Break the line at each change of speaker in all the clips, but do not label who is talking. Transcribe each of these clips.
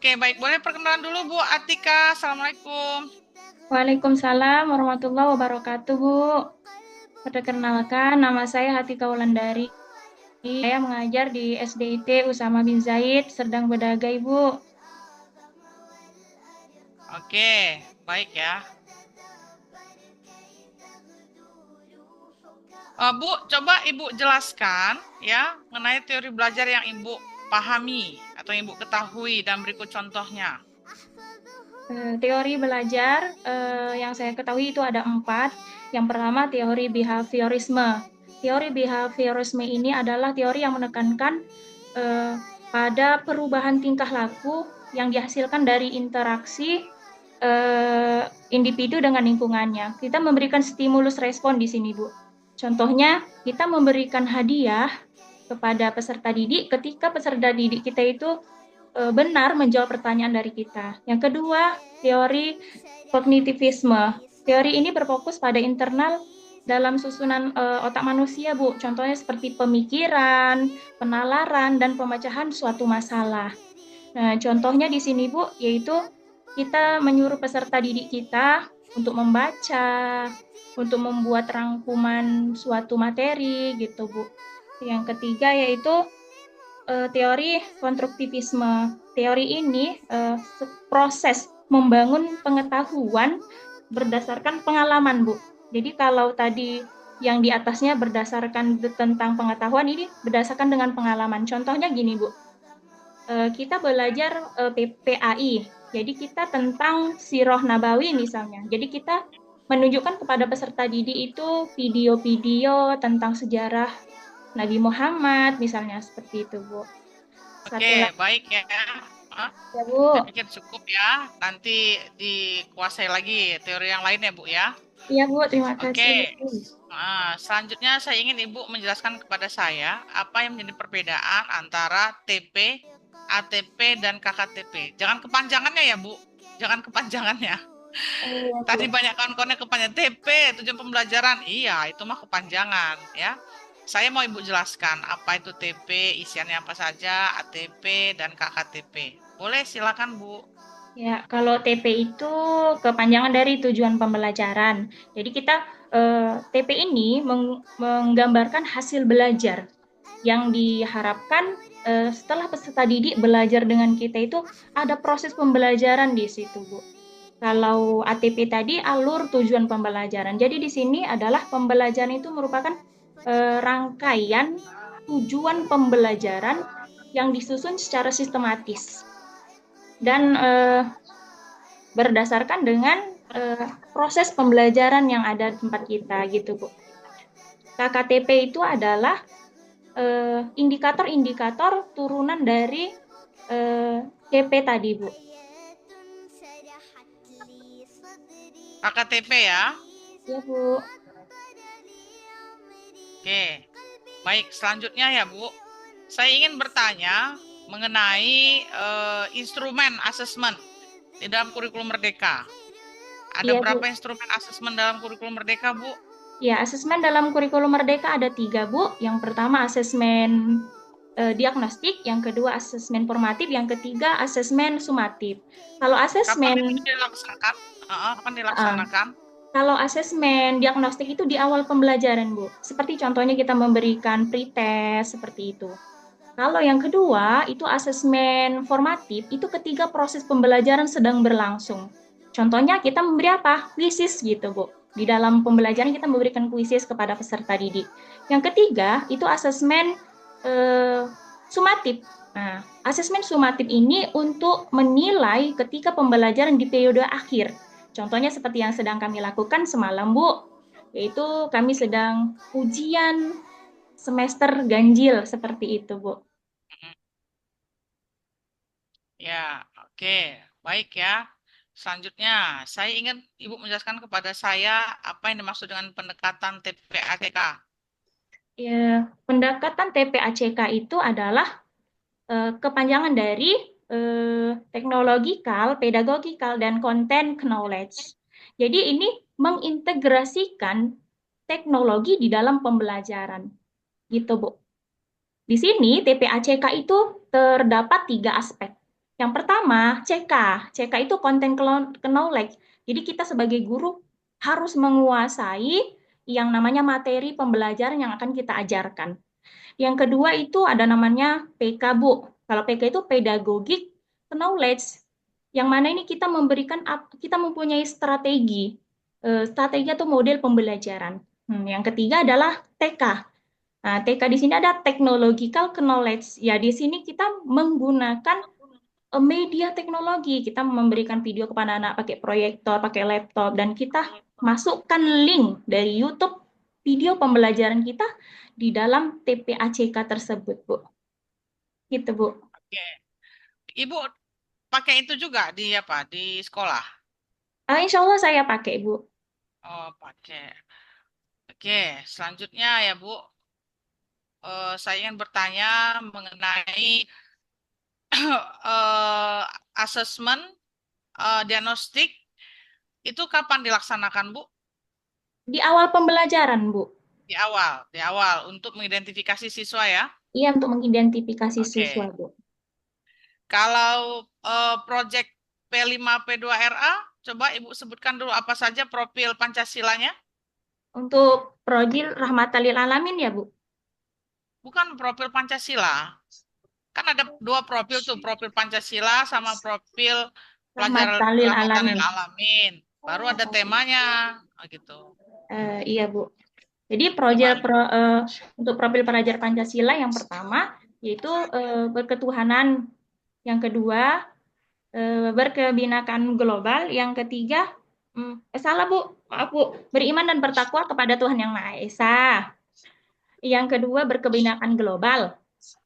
Oke, baik. Boleh perkenalan dulu Bu Atika. Assalamualaikum.
Waalaikumsalam warahmatullahi wabarakatuh, Bu. Perkenalkan, nama saya Hatika Wulandari. Saya mengajar di SDIT Usama bin Zaid, Serdang Bedagai, Bu.
Oke, baik ya. Bu, coba Ibu jelaskan ya mengenai teori belajar yang Ibu pahami atau yang Ibu ketahui dan berikut contohnya.
Teori belajar yang saya ketahui itu ada 4. Yang pertama, teori behaviorisme. Teori behaviorisme ini adalah teori yang menekankan eh, pada perubahan tingkah laku yang dihasilkan dari interaksi individu dengan lingkungannya. Kita memberikan stimulus respon di sini, Bu. Contohnya, kita memberikan hadiah kepada peserta didik ketika peserta didik kita itu benar menjawab pertanyaan dari kita. Yang kedua, teori kognitivisme. Teori ini berfokus pada internal dalam susunan otak manusia, Bu. Contohnya seperti pemikiran, penalaran, dan pemecahan suatu masalah. Nah, contohnya di sini, Bu, yaitu kita menyuruh peserta didik kita untuk membaca, untuk membuat rangkuman suatu materi, gitu, Bu. Yang ketiga yaitu teori konstruktivisme. Teori ini proses membangun pengetahuan berdasarkan pengalaman, Bu. Jadi kalau tadi yang di atasnya berdasarkan tentang pengetahuan, ini berdasarkan dengan pengalaman. Contohnya gini, Bu. Kita belajar PAI. Jadi kita tentang Sirah Nabawi misalnya. Jadi kita menunjukkan kepada peserta didik itu video-video tentang sejarah Nabi Muhammad misalnya seperti itu, Bu. Satu
Oke,
lagi
baik ya. Hah?
ya,
Saya
Bu.
pikir cukup ya. Nanti dikuasai lagi teori yang lain ya Bu ya.
Iya, Bu, terima kasih.
Oke. Selanjutnya saya ingin Ibu menjelaskan kepada saya apa yang menjadi perbedaan antara TP, ATP, dan KKTP. Jangan kepanjangannya ya, Bu. Jangan kepanjangannya.
Iya,
Tadi
Bu.
banyak kawan-kawannya kepanjangan TP, tujuan pembelajaran. Iya, itu mah kepanjangan ya. Saya mau Ibu jelaskan apa itu TP, isiannya apa saja, ATP, dan KKTP. Boleh, silakan, Bu.
Ya, kalau TP itu kepanjangan dari tujuan pembelajaran. Jadi kita TP ini menggambarkan hasil belajar yang diharapkan setelah peserta didik belajar dengan kita itu ada proses pembelajaran di situ, Bu. Kalau ATP tadi alur tujuan pembelajaran. Jadi di sini adalah pembelajaran itu merupakan rangkaian tujuan pembelajaran yang disusun secara sistematis dan berdasarkan dengan proses pembelajaran yang ada di tempat kita gitu, Bu. KKTP itu adalah indikator-indikator turunan dari TP tadi, Bu.
KKTP ya.
Ya, Bu.
Oke. Baik, selanjutnya ya, Bu. Saya ingin bertanya mengenai instrumen asesmen di dalam kurikulum Merdeka. Ada
Iya,
berapa
Bu.
instrumen asesmen dalam kurikulum Merdeka, Bu?
Ya, asesmen dalam kurikulum Merdeka ada 3, Bu. Yang pertama asesmen diagnostik, yang kedua asesmen formatif, yang ketiga asesmen sumatif. Kalau
Kapan
asesmen
itu dilaksanakan? Kapan
uh,
dilaksanakan?
kalau asesmen diagnostik itu di awal pembelajaran, Bu. Seperti contohnya kita memberikan pretest seperti itu. Kalau yang kedua itu asesmen formatif, itu ketika proses pembelajaran sedang berlangsung. Contohnya kita memberi apa? Kuisis gitu, Bu. Di dalam pembelajaran kita memberikan kuisis kepada peserta didik. Yang ketiga itu asesmen eh, sumatif. Nah, asesmen sumatif ini untuk menilai ketika pembelajaran di periode akhir. Contohnya seperti yang sedang kami lakukan semalam, Bu, yaitu kami sedang ujian semester ganjil seperti itu, Bu.
Ya, oke. Baik ya. Selanjutnya, saya ingin Ibu menjelaskan kepada saya apa yang dimaksud dengan pendekatan TPATK.
Ya, pendekatan TPACK itu adalah kepanjangan dari teknologikal, pedagogikal, dan content knowledge. Jadi ini mengintegrasikan teknologi di dalam pembelajaran. Gitu, Bu. Di sini TPACK itu terdapat 3 aspek. Yang pertama, CK. CK itu content knowledge. Jadi kita sebagai guru harus menguasai yang namanya materi pembelajaran yang akan kita ajarkan. Yang kedua itu ada namanya PK, Bu. Kalau PK itu pedagogic knowledge. Yang mana ini kita mempunyai strategi. Strategi atau model pembelajaran. Yang ketiga adalah TK. Nah, TK di sini ada technological knowledge. Ya, di sini kita menggunakan media teknologi. Kita memberikan video kepada anak pakai proyektor, pakai laptop, dan kita masukkan link dari YouTube video pembelajaran kita di dalam TPACK tersebut, Bu. Gitu, Bu.
Oke. Ibu pakai itu juga di apa? Di sekolah?
Insya Allah saya pakai, Bu.
Oh, pakai. Oke, selanjutnya ya Bu, saya ingin bertanya mengenai eh, asesmen diagnostik itu kapan dilaksanakan Bu?
Di awal pembelajaran, Bu.
Di awal untuk mengidentifikasi siswa ya.
Iya, untuk mengidentifikasi siswa,
Oke.
Bu.
Kalau proyek P5P2RA, coba Ibu sebutkan dulu apa saja profil Pancasilanya?
Untuk Projil Rahmatan Lil Alamin ya, Bu?
Bukan profil Pancasila. Kan ada dua profil tuh, profil Pancasila sama profil pelajar
Rahmatan Lil
rahmatan lil
Alamin.
alamin. Baru ada temanya, oh, gitu.
Iya, Bu. Jadi
Coba Ibu.
untuk profil pelajar Pancasila yang pertama yaitu berketuhanan, yang kedua berkebinekaan global, yang ketiga salah Bu, maaf Bu, beriman dan bertakwa kepada Tuhan Yang Maha Esa. Yang kedua berkebinekaan global,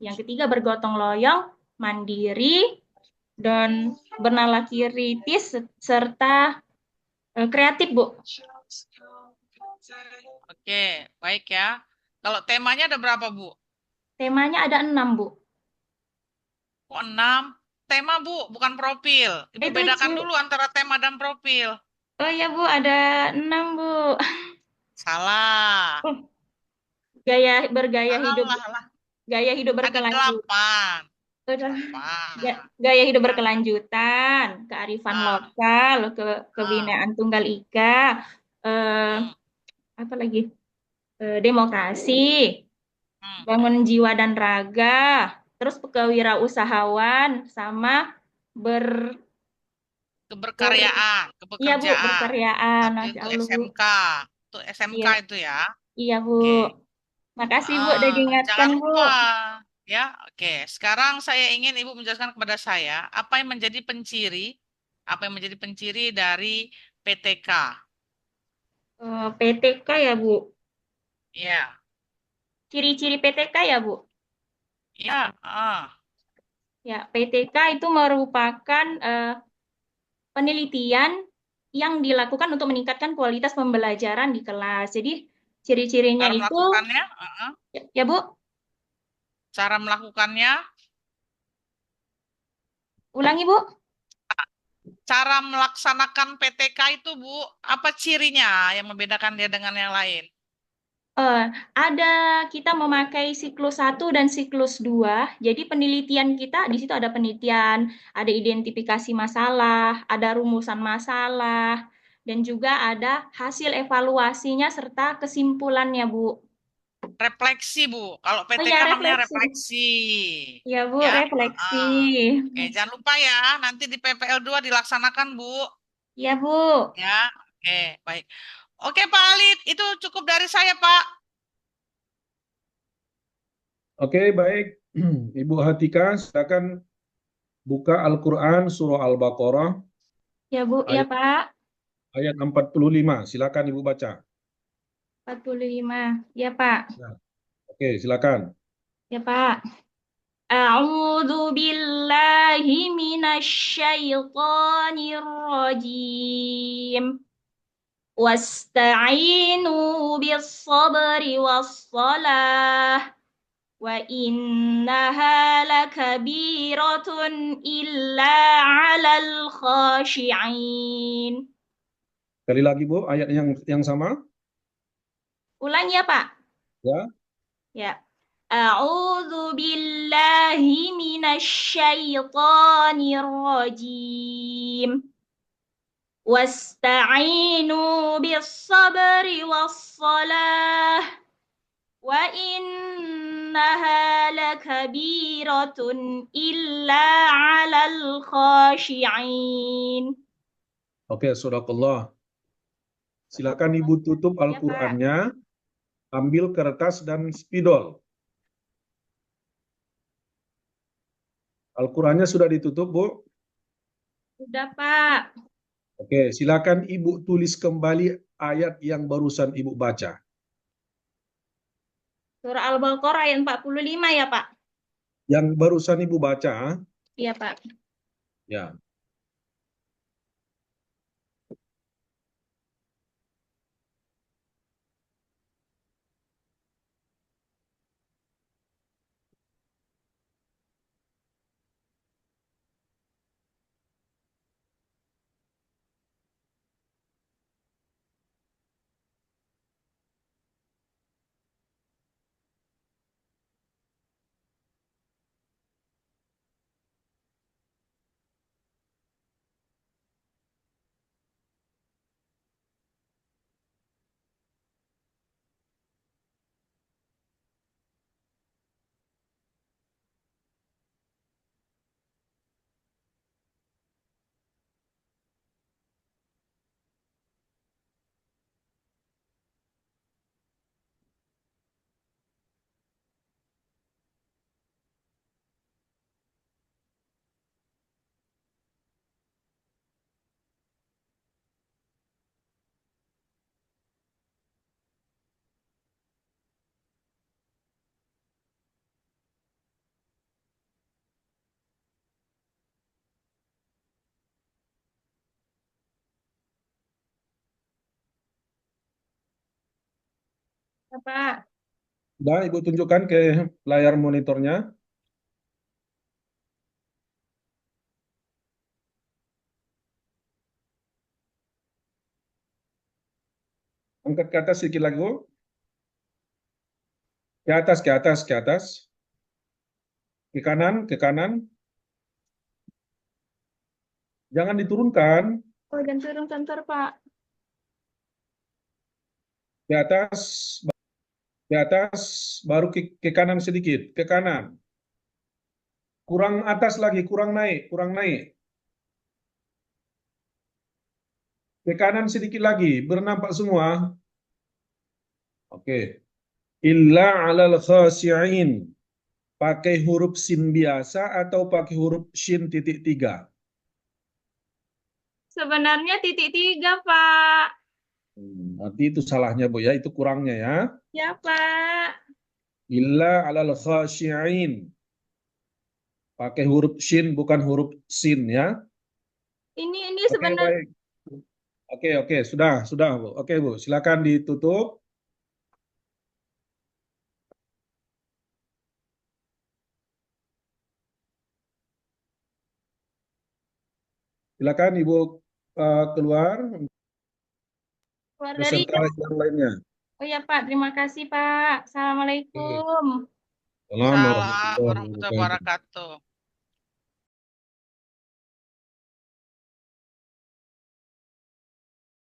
yang ketiga bergotong royong, mandiri, dan bernalar kritis serta kreatif, Bu.
Oke, baik ya. Kalau temanya ada berapa, Bu?
Temanya ada 6, Bu.
Oh, 6. Tema, Bu, bukan profil. Ibu bedakan
Tujuh.
dulu antara tema dan profil.
Oh iya, Bu, ada 6, Bu.
Salah.
Oh, bergaya hidup,
Salah lah.
gaya hidup
Ada
berkelanjutan.
8. 8.
Gaya hidup berkelanjutan, kearifan
Ah,
lokal,
ah.
kebinaan tunggal ika, eh,
Hmm,
apa lagi? Demokrasi,
hmm.
bangun jiwa dan raga, terus kewirausahawan, sama ber, ber
Keberkaryaan,
iya Bu,
kepekerjaan.
berkaryaan.
Satu
Masya
itu
Allah Bu.
SMK. Itu SMK
Iya,
itu ya.
iya Bu.
Oke.
Makasih Bu udah diingatkan
Jangan
Bu.
lupa ya. Oke, sekarang saya ingin Ibu menjelaskan kepada saya apa yang menjadi penciri dari PTK.
PTK ya Bu.
Ya,
Ciri-ciri PTK ya Bu.
ya.
Ya, PTK itu merupakan penelitian yang dilakukan untuk meningkatkan kualitas pembelajaran di kelas. Jadi ciri-cirinya
Cara
itu,
melakukannya,
ya Bu,
cara melakukannya,
ulangi Bu.
cara melaksanakan PTK itu Bu, apa cirinya yang membedakan dia dengan yang lain?
Eh, ada kita memakai siklus 1 dan siklus 2. Jadi penelitian kita di situ ada penelitian, ada identifikasi masalah, ada rumusan masalah, dan juga ada hasil evaluasinya serta kesimpulannya, Bu.
Refleksi, Bu. Kalau
Oh
PTK
ya,
namanya
refleksi.
refleksi.
Ya, Bu,
Ya.
refleksi.
Oke, jangan lupa ya, nanti di PPL 2 dilaksanakan, Bu.
Ya, Bu.
Ya. Oke, baik. Oke, Pak Alit, itu cukup dari saya, Pak.
Oke, baik. Ibu Hatika, silakan buka Al-Quran Surah Al-Baqarah
Ya, Bu. Ya,
ayat,
Pak.
ayat 45. Silakan Ibu baca.
45. Ya, Pak.
Ya. Oke, silakan.
Ya, Pak. A'udzu billahi minasyaitonir rajim. Wasta'inu bis sabri was salah. Wa innaha lakabiratun illa 'alal khashi'in.
Sekali lagi Bu, ayat yang sama.
Ulang ya, Pak.
Ya.
Ya. أعوذ بالله من الشيطان الرجيم واستعينوا بالصبر والصلاة وإنها لكبيرة إلا على الخاشعين.
Oke, Surakallah. Silakan Ibu tutup
Ya, Pak.
Al-Qur'annya, ambil kertas dan spidol. Al-Qur'annya sudah ditutup, Bu?
Sudah, Pak.
Oke, silakan Ibu tulis kembali ayat yang barusan Ibu baca.
Surah Al-Baqarah ayat 45 ya, Pak?
Yang barusan Ibu baca,
Iya, Pak.
ya.
Ya, Pak.
Sudah Ibu tunjukkan ke layar monitornya. Angkat ke atas sedikit lagi, Bu. Ke atas, ke atas, ke atas. Ke kanan, ke kanan. Jangan diturunkan.
Oh, dan turun kantor, Pak.
Ke atas, ke atas, baru ke kanan sedikit. Ke kanan. Kurang atas lagi, kurang naik, kurang naik. Ke kanan sedikit lagi, bernampak semua. Oke. Illa alal khasi'in. Pakai huruf sin biasa atau pakai huruf shin titik tiga?
Sebenarnya titik tiga, Pak.
Nanti itu salahnya, Bu, ya. Itu kurangnya, ya.
Ya, Pak.
Illa alal khasyi'in. Pakai huruf shin, bukan huruf sin, ya.
Ini
Oke,
sebenarnya
baik. Oke, sudah, Bu. Oke, Bu, silakan ditutup. Silakan Ibu keluar
keluar dari.
beserta yang lainnya.
Oh ya, Pak. Terima kasih, Pak.
Oke.
Assalamualaikum.
Assalamualaikum
Salam
warahmatullahi
warahmatullahi
wabarakatuh.
wabarakatuh.